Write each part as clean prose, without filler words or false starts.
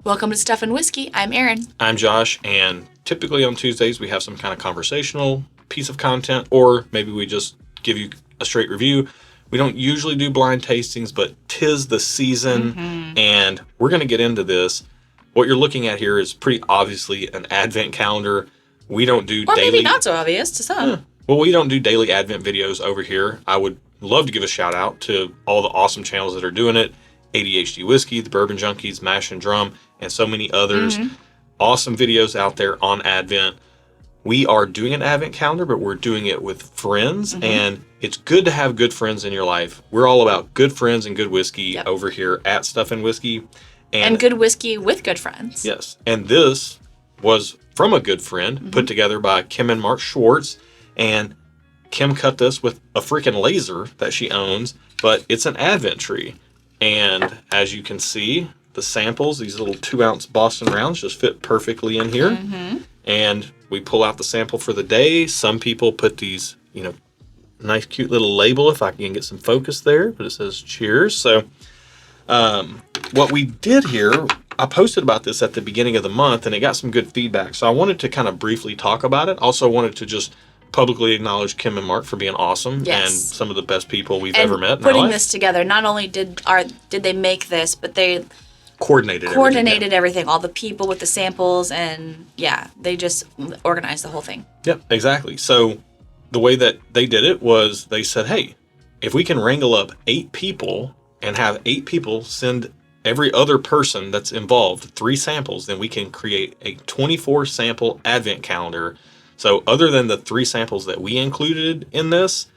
Welcome to Stuff and Whiskey. I'm Erin. I'm Josh, and typically on Tuesdays we have some kind of conversational piece of content, or maybe we just give you a straight review. We don't usually do blind tastings, but 'tis the season, and we're going to get into this. What you're looking at here is pretty obviously an advent calendar. We don't do Or daily... maybe not so obvious to some. Well, we don't do daily advent videos over here. I would love to give a shout out to all the awesome channels that are doing it. ADHD Whiskey, the Bourbon Junkies, Mash and Drum, and so many others. Awesome videos out there on Advent. We are doing an Advent calendar, but we're doing it with friends, and it's good to have good friends in your life. We're all about good friends and good whiskey over here at Stuff and Whiskey. And good whiskey with good friends. Yes, and this was from a good friend, put together by Kim and Mark Schwartz, and Kim cut this with a freaking laser that she owns, but it's an Advent tree. And as you can see, the samples, these little 2-ounce Boston rounds, just fit perfectly in here. And we pull out the sample for the day. Some people put these, nice cute little label, if I can get some focus there, but it says cheers. So what we did here, I posted about this at the beginning of the month, and it got some good feedback. So I wanted to kind of briefly talk about it. Also wanted to just publicly acknowledge Kim and Mark for being awesome and some of the best people we've ever met in our putting life. this together. Not only did they make this, but they coordinated everything, all the people with the samples, and they just organized the whole thing. Yep, exactly. So the way that they did it was they said, hey, if we can wrangle up 8 people and have 8 people send every other person that's involved 3 samples, then we can create a 24 sample advent calendar. So other than the 3 samples that we included in this,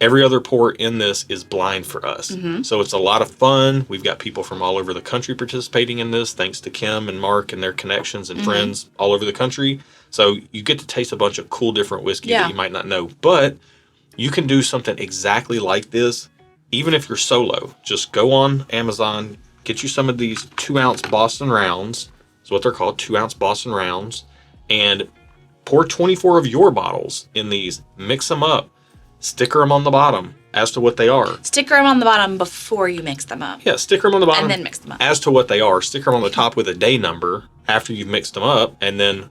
every other pour in this is blind for us. So it's a lot of fun. We've got people from all over the country participating in this, thanks to Kim and Mark and their connections and friends all over the country. So you get to taste a bunch of cool different whiskey that you might not know. But you can do something exactly like this, even if you're solo. Just go on Amazon, get you some of these 2-ounce Boston rounds. That's what they're called, 2-ounce Boston rounds. And pour 24 of your bottles in these, mix them up, sticker them on the bottom as to what they are. Sticker them on the bottom before you mix them up. Yeah, sticker them on the bottom. And then mix them up. As to what they are. Sticker them on the top with a day number after you've mixed them up, and then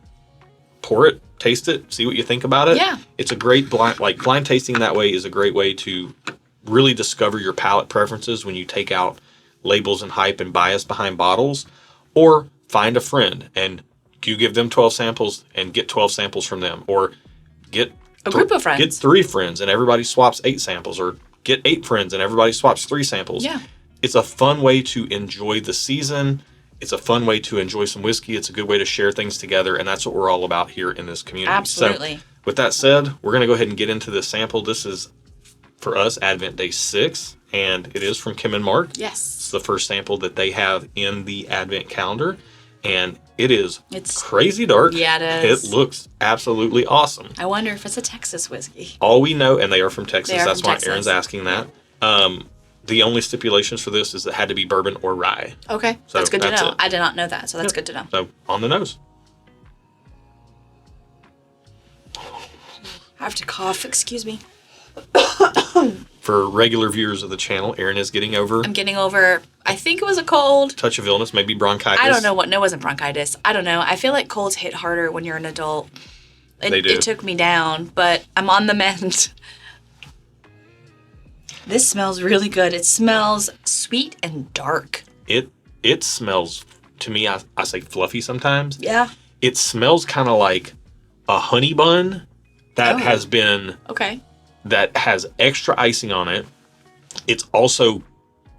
pour it, taste it, see what you think about it. Yeah. It's a great blind tasting that way is a great way to really discover your palate preferences when you take out labels and hype and bias behind bottles, or find a friend and you give them 12 samples and get 12 samples from them, or get a group of friends. Get 3 friends and everybody swaps 8 samples, or get 8 friends and everybody swaps 3 samples. Yeah. It's a fun way to enjoy the season. It's a fun way to enjoy some whiskey. It's a good way to share things together, and that's what we're all about here in this community. Absolutely. So with that said, we're going to go ahead and get into this sample. This is, for us, Advent Day 6, and it is from Kim and Mark. Yes. It's the first sample that they have in the Advent calendar, and it's crazy dark. Yeah, it is. It looks absolutely awesome. I wonder if it's a Texas whiskey. All we know, and they are from Texas. That's why Erin's asking that. The only stipulations for this is it had to be bourbon or rye. Okay, So that's good to that's know. it. I did not know that, so that's good to know. So on the nose. I have to cough. Excuse me. For regular viewers of the channel, Erin is getting over I'm getting over, I think it was a cold. touch of illness, maybe bronchitis. I don't know what. No, it wasn't bronchitis. I don't know. I feel like colds hit harder when you're an adult. They do. It took me down, but I'm on the mend. This smells really good. It smells sweet and dark. It smells, to me, I say fluffy sometimes. Yeah. It smells kind of like a honey bun that has been... Okay. That has extra icing on it. It's also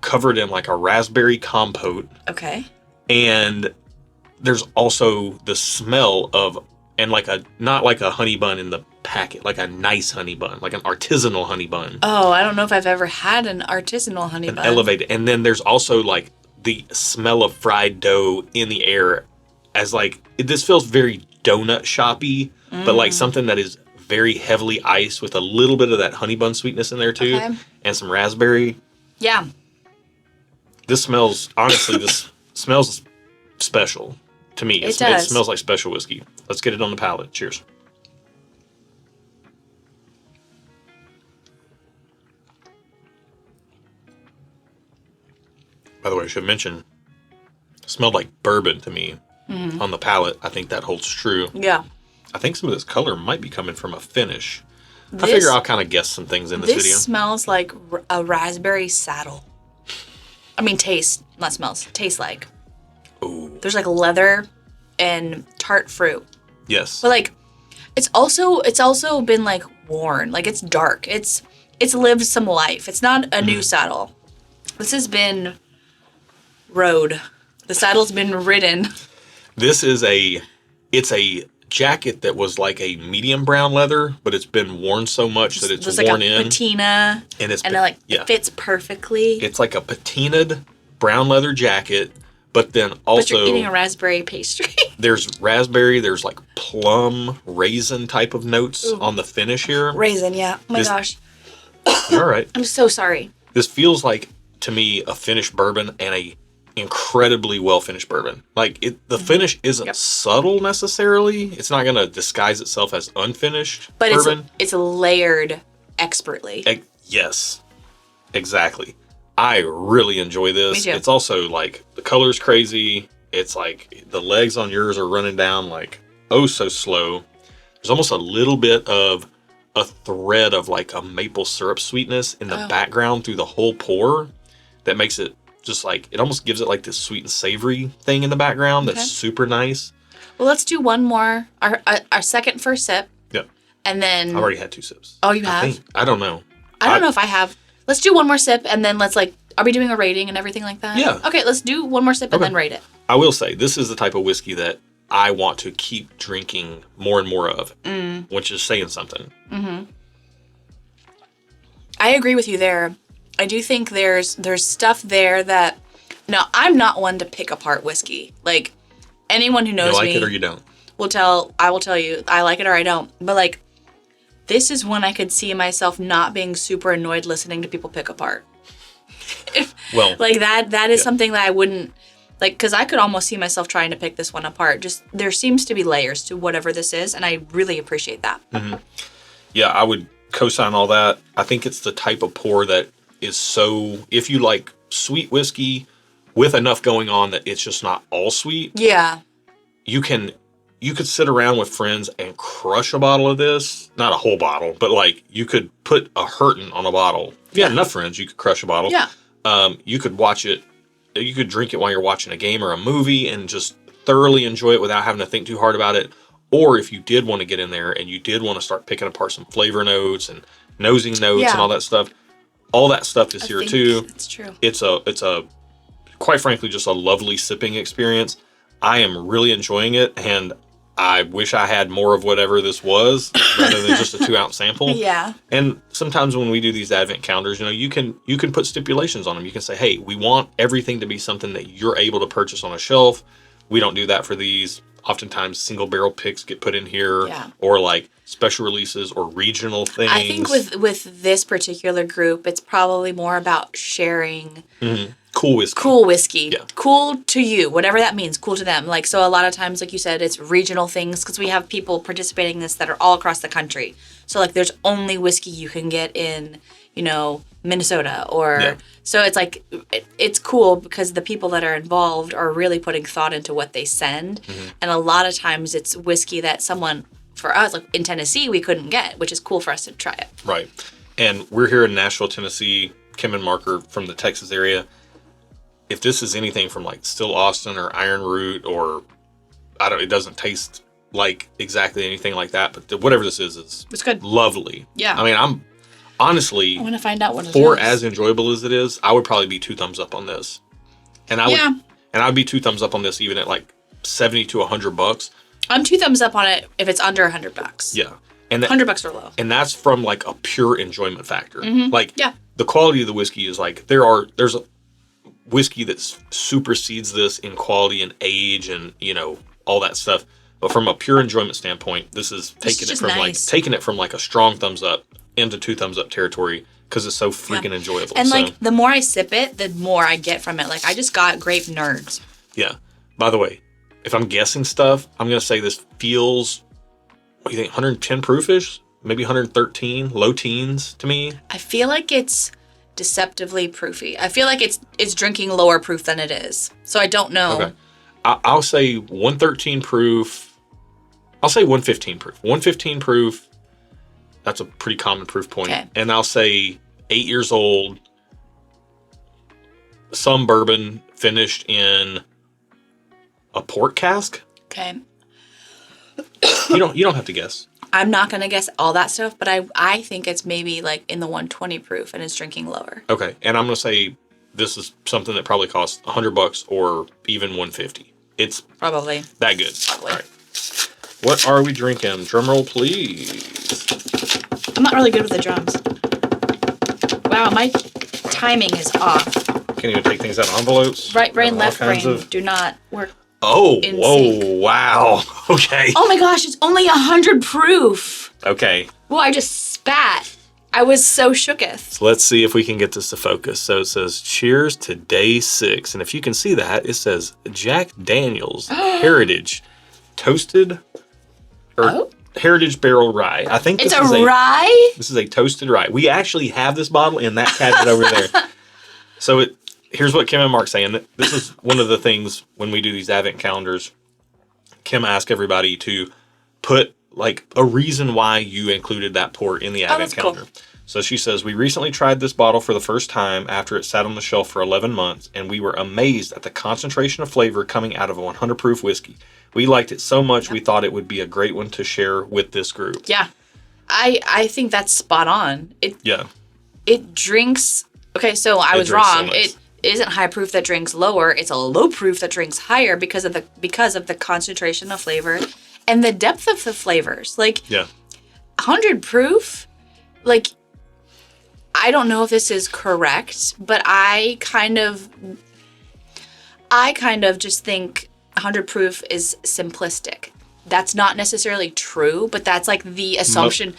covered in like a raspberry compote. Okay. And there's also the smell of, and not like a honey bun in the packet, like a nice honey bun, like an artisanal honey bun. Oh, I don't know if I've ever had an artisanal honey bun. Elevated. And then there's also like the smell of fried dough in the air, as this feels very donut shoppy, but like something that is very heavily iced with a little bit of that honey bun sweetness in there too, and some raspberry. Yeah. This smells special to me. It does. It smells like special whiskey. Let's get it on the palate. Cheers. By the way, I should mention, smelled like bourbon to me on the palate. I think that holds true. Yeah. I think some of this color might be coming from a finish. I This- figure I'll kind of guess some things in this video. This smells like a raspberry saddle. I mean, taste, not smells. Taste like. Ooh. There's like leather and tart fruit. Yes. But like, it's also been like worn. Like it's dark. It's lived some life. It's not a new saddle. This has been rode. The saddle's been ridden. This is it's a jacket that was like a medium brown leather, but it's been worn so much that it's There's worn like a in. patina, And it's it fits perfectly. It's like a patinaed brown leather jacket, but then also But you're eating a raspberry pastry. there's raspberry, there's like plum, raisin type of notes on the finish here. Raisin, yeah. Oh my This- gosh. All right. I'm so sorry. This feels like to me a finished bourbon and a incredibly well finished bourbon. Like the finish isn't subtle necessarily. It's not going to disguise itself as unfinished But bourbon. it's layered expertly. Yes, exactly. I really enjoy this. Me too. It's also like the color's crazy. It's like the legs on yours are running down like oh so slow. There's almost a little bit of a thread of like a maple syrup sweetness in the background through the whole pour that makes it just like, it almost gives it like this sweet and savory thing in the background that's super nice. Well, let's do one more. Our second first sip. Yep. And then I've already had 2 sips. Oh, you have? I don't know. I don't know if I have. Let's do one more sip and then let's are we doing a rating and everything like that? Yeah. Okay, let's do one more sip and then rate it. I will say, this is the type of whiskey that I want to keep drinking more and more of, which is saying something. I agree with you there. I do think there's stuff there that... Now, I'm not one to pick apart whiskey. Like, anyone who knows You like me it or you don't? I will tell you, I like it or I don't. But, like, this is one I could see myself not being super annoyed listening to people pick apart. Well, Like, that is something that I wouldn't... Like, because I could almost see myself trying to pick this one apart. Just, there seems to be layers to whatever this is, and I really appreciate that. yeah, I would co-sign all that. I think it's the type of pour that is so... If you like sweet whiskey with enough going on that it's just not all sweet, Yeah. you could sit around with friends and crush a bottle of this. Not a whole bottle, but like you could put a hurtin' on a bottle. If you had enough friends, you could crush a bottle. Yeah. You could watch it. You could drink it while you're watching a game or a movie and just thoroughly enjoy it without having to think too hard about it. Or if you did want to get in there and you did want to start picking apart some flavor notes and nosing notes and all that stuff is here too. That's true. It's a quite frankly just a lovely sipping experience. I am really enjoying it, and I wish I had more of whatever this was rather than just a 2-ounce sample. Yeah. And sometimes when we do these advent calendars, you can put stipulations on them. You can say, hey, we want everything to be something that you're able to purchase on a shelf. We don't do that for these. Oftentimes single barrel picks get put in here, or like special releases or regional things. I think with this particular group, it's probably more about sharing cool whiskey. cool whiskey. Yeah. Cool to you, whatever that means, cool to them. Like, so a lot of times, like you said, it's regional things because we have people participating in this that are all across the country. So like there's only whiskey you can get in, Minnesota or so it's like it's cool because the people that are involved are really putting thought into what they send. And a lot of times it's whiskey that someone for us, like in Tennessee, we couldn't get, which is cool for us to try it. Right. And we're here in Nashville, Tennessee. Kim and Mark are from the Texas area. If this is anything from like Still Austin or Iron Root or it doesn't taste like exactly anything like that, but whatever this is, it's good. Lovely. Yeah. I mean, I'm honestly, I want to find out what it is. for as enjoyable as it is, I would probably be 2 thumbs up on this. And I'd be 2 thumbs up on this even at like $70 to $100. I'm 2 thumbs up on it if it's under $100. Yeah. And $100 or low. And that's from like a pure enjoyment factor. Like the quality of the whiskey is like there's a whiskey that supersedes this in quality and age and all that stuff. But from a pure enjoyment standpoint, this is taking it from like a strong thumbs up into 2 thumbs up territory because it's so freaking enjoyable. And like the more I sip it, the more I get from it. Like I just got grape nerds. Yeah. By the way, if I'm guessing stuff, I'm gonna say this feels, what do you think, 110 proofish? Maybe 113, low teens to me. I feel like it's deceptively proofy. I feel like it's drinking lower proof than it is. So I don't know. Okay. I'll say 113 proof. I'll say 115 proof. 115 proof. That's a pretty common proof point. Okay. And I'll say 8 years old. Some bourbon finished in a port cask. Okay. You don't have to guess. I'm not going to guess all that stuff, but I think it's maybe like in the 120 proof and it's drinking lower. Okay. And I'm going to say this is something that probably costs $100 or even 150. It's Probably. that good. Probably. All right. What are we drinking? Drum roll, please. I'm not really good with the drums. Wow, my timing is off. Can't even take things out of envelopes. Right brain, All left kinds brain of- do not work. Oh, in whoa, sync. wow. Okay. Oh my gosh, it's only 100 proof. Okay. Well, I just spat. I was so shooketh. So let's see if we can get this to focus. So it says, cheers to day 6. And if you can see that, it says Jack Daniel's Heritage Toasted or Heritage Barrel Rye. I think It's this is a rye? This is a toasted rye. We actually have this bottle in that cabinet over there. So here's what Kim and Mark's saying. This is one of the things when we do these advent calendars. Kim asked everybody to put like a reason why you included that port in the advent that's calendar. cool. So she says, we recently tried this bottle for the first time after it sat on the shelf for 11 months, and we were amazed at the concentration of flavor coming out of a 100 proof whiskey. We liked it so much, we thought it would be a great one to share with this group. Yeah. I think that's spot on. It drinks. Okay, so I was drinks so wrong. nice. It isn't high proof that drinks lower. It's a low proof that drinks higher because of the concentration of flavor and the depth of the flavors. Like Yeah. 100 proof, like I don't know if this is correct, but I kind of just think 100 proof is simplistic. That's not necessarily true, but that's like the assumption.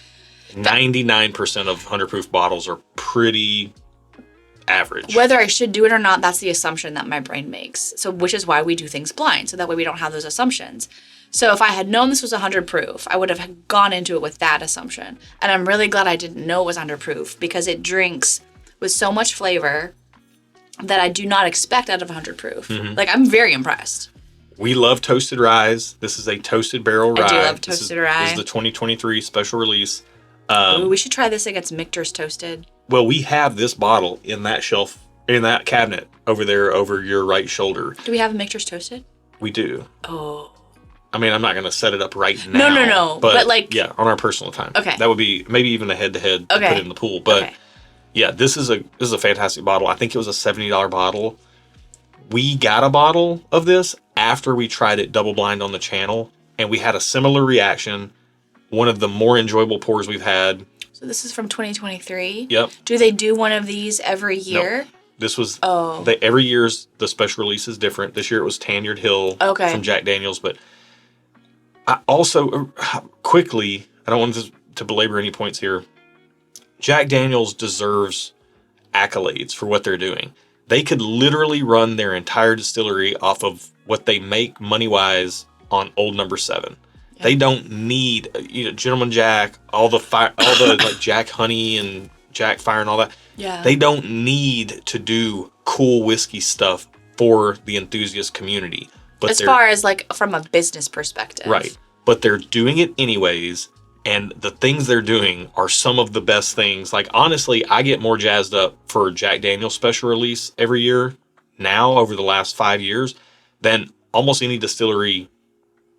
99% of 100 proof bottles are pretty average. Whether I should do it or not, that's the assumption that my brain makes. So, which is why we do things blind, so that way we don't have those assumptions. So if I had known this was 100 proof, I would have gone into it with that assumption. And I'm really glad I didn't know it was 100 proof because it drinks with so much flavor that I do not expect out of 100 proof. Like, I'm very impressed. We love toasted ryes. This is a toasted barrel rye. I do love toasted rye. This is the 2023 special release. Ooh, we should try this against Michter's Toasted. Well, we have this bottle in that shelf, in that cabinet over there over your right shoulder. Do we have a Michter's Toasted? We do. Oh. I mean, I'm not going to set it up right now. No. But like... Yeah, on our personal time. Okay. That would be maybe even a head-to-head to Okay. put it in the pool. But Okay. yeah, this is a fantastic bottle. I think it was a $70 bottle. We got a bottle of this after we tried it double blind on the channel, and we had a similar reaction. One of the more enjoyable pours we've had. So this is from 2023? Yep. Do they do one of these every year? Nope. This was Oh. every year's the special release is different. This year it was Tanyard Hill Okay. from Jack Daniels, but I also quickly, I don't want to belabor any points here. Jack Daniels deserves accolades for what they're doing. They could literally run their entire distillery off of what they make money-wise on Old Number 7. Yeah. They don't need, Gentleman Jack, all the like Jack Honey and Jack Fire and all that. Yeah. They don't need to do cool whiskey stuff for the enthusiast community. But as far as like from a business perspective. Right. But they're doing it anyways. And the things they're doing are some of the best things. Like, honestly, I get more jazzed up for Jack Daniel's special release every year now over the last 5 years than almost any distillery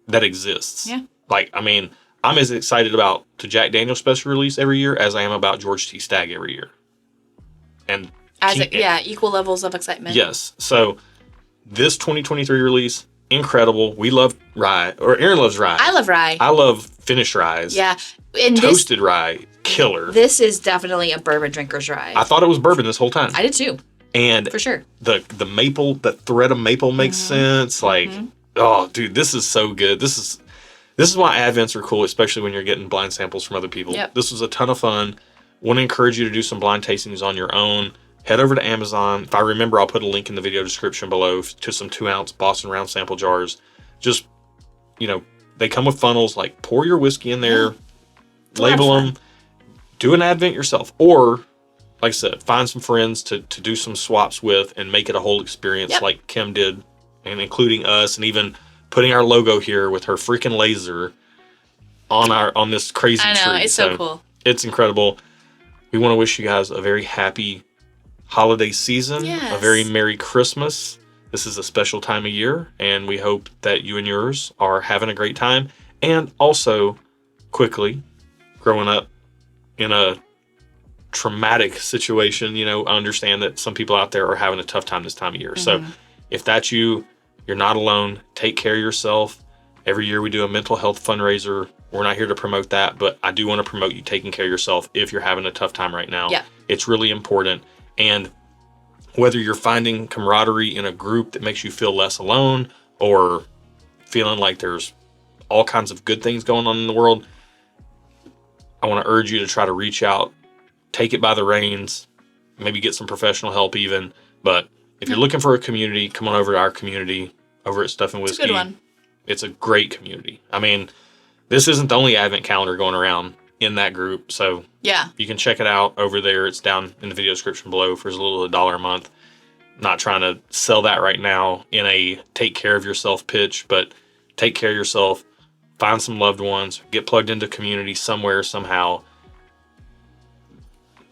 that exists. Yeah. Like, I mean, I'm as excited about the Jack Daniel's special release every year as I am about George T. Stagg every year. And equal levels of excitement. Yes. So this 2023 release, incredible. We love rye, or Aaron loves rye. I love rye. I love finished ryes. Yeah. And Toasted rye, killer. This is definitely a bourbon drinker's rye. I thought it was bourbon this whole time. I did too. And for sure. The maple, the thread of maple makes sense. Like, oh, dude, this is so good. This is why Advents are cool, especially when you're getting blind samples from other people. Yep. This was a ton of fun. Want to encourage you to do some blind tastings on your own. Head over to Amazon. If I remember, I'll put a link in the video description below to some 2-ounce Boston Round sample jars. Just, they come with funnels. Like, pour your whiskey in there, label them, do an Advent yourself. Or, like I said, find some friends to do some swaps with and make it a whole experience like Kim did and including us, and even putting our logo here with her freaking laser on this crazy tree. I know, it's so cool. It's incredible. We want to wish you guys a very happy holiday season, Yes. a very Merry Christmas. This is a special time of year, and we hope that you and yours are having a great time. And also, quickly, growing up in a traumatic situation, you know, I understand that some people out there are having a tough time this time of year. So if that's you, you're not alone. Take care of yourself. Every year we do a mental health fundraiser. We're not here to promote that, but I do want to promote you taking care of yourself if you're having a tough time right now. Yeah. It's really important. And whether you're finding camaraderie in a group that makes you feel less alone, or feeling like there's all kinds of good things going on in the world, I want to urge you to try to reach out, take it by the reins, maybe get some professional help even. But if you're looking for a community, come on over to our community over at Stuff and Whiskey. It's a good one. It's a great community. I mean, this isn't the only Advent calendar going around in that group. So Yeah. you can check it out over there. It's down in the video description below for as little as $1 a month. Not trying to sell that right now in a take care of yourself pitch, but take care of yourself, find some loved ones, get plugged into community somewhere, somehow.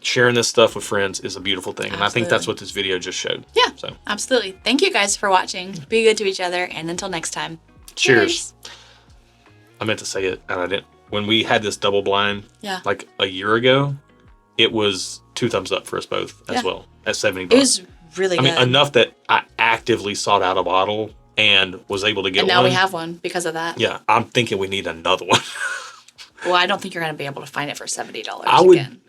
Sharing this stuff with friends is a beautiful thing. And I think that's what this video just showed. Yeah, So absolutely. Thank you guys for watching. Be good to each other. And until next time. cheers. I meant to say it, and I didn't. When we had this double blind, Yeah. like a year ago, it was 2 thumbs up for us both as well at $70. It was really good. I mean, enough that I actively sought out a bottle and was able to get and one. now we have one because of that. Yeah, I'm thinking we need another one. Well, I don't think you're going to be able to find it for $70 I would, again.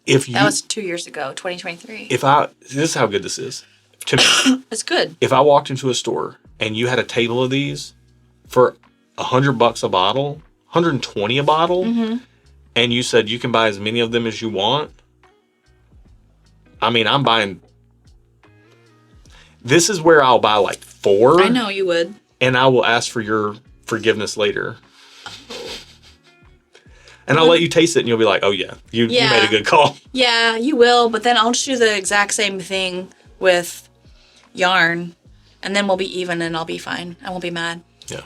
if you, That was 2 years ago, 2023. this is how good this is to me. It's good. If I walked into a store and you had a table of these for $100 a bottle, 120 a bottle, and you said you can buy as many of them as you want, I mean, I'm buying. This is where I'll buy like 4. I know you would. And I will ask for your forgiveness later. And I'll let you taste it, and you'll be like, "Oh yeah, you made a good call." Yeah, you will. But then I'll just do the exact same thing with yarn, and then we'll be even, and I'll be fine. I won't be mad. Yeah.